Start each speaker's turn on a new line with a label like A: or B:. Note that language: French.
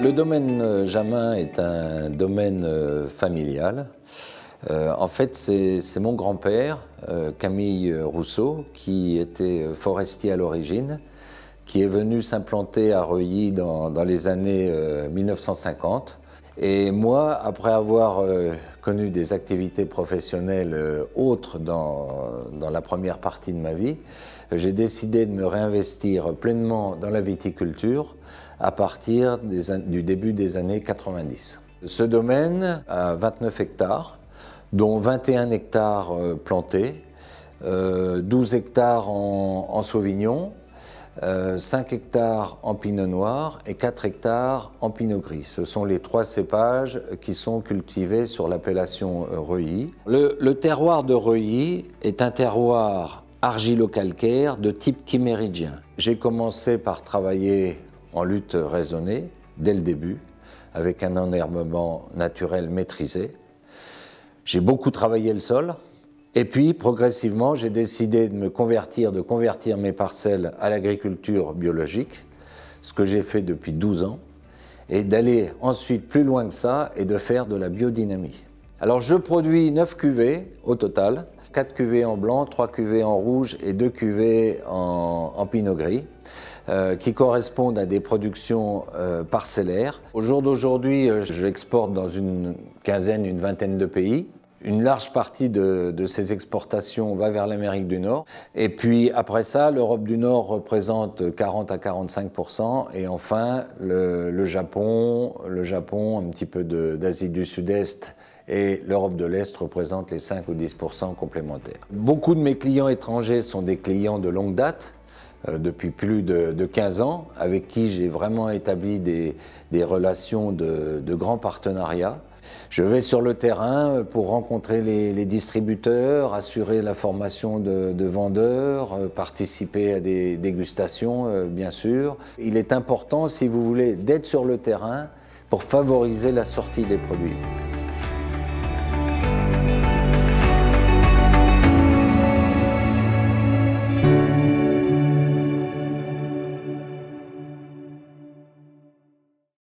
A: Le domaine Jamin est un domaine familial. En fait, c'est mon grand-père, Camille Rousseau, qui était forestier à l'origine, qui est venu s'implanter à Reuilly dans les années 1950. Et moi, après avoir connu des activités professionnelles autres dans la première partie de ma vie, j'ai décidé de me réinvestir pleinement dans la viticulture à partir du début des années 90. Ce domaine a 29 hectares, dont 21 hectares plantés, 12 hectares en Sauvignon, 5 hectares en Pinot Noir et 4 hectares en Pinot Gris. Ce sont les trois cépages qui sont cultivés sur l'appellation Reuilly. Le terroir de Reuilly est un terroir argilo-calcaire de type chiméridien. J'ai commencé par travailler en lutte raisonnée dès le début, avec un enherbement naturel maîtrisé. J'ai beaucoup travaillé le sol. Et puis, progressivement, j'ai décidé de convertir mes parcelles à l'agriculture biologique, ce que j'ai fait depuis 12 ans, et d'aller ensuite plus loin que ça et de faire de la biodynamie. Alors, je produis 9 cuvées au total, 4 cuvées en blanc, 3 cuvées en rouge et 2 cuvées en pinot gris, qui correspondent à des productions parcellaires. Au jour d'aujourd'hui, j'exporte dans une vingtaine de pays. Une large partie de ces exportations va vers l'Amérique du Nord. Et puis après ça, l'Europe du Nord représente 40 à 45%. Et enfin, le Japon, un petit peu d'Asie du Sud-Est et l'Europe de l'Est représentent les 5 ou 10% complémentaires. Beaucoup de mes clients étrangers sont des clients de longue date, depuis plus de 15 ans, avec qui j'ai vraiment établi des relations de grands partenariats. Je vais sur le terrain pour rencontrer les distributeurs, assurer la formation de vendeurs, participer à des dégustations, bien sûr. Il est important, si vous voulez, d'être sur le terrain pour favoriser la sortie des produits.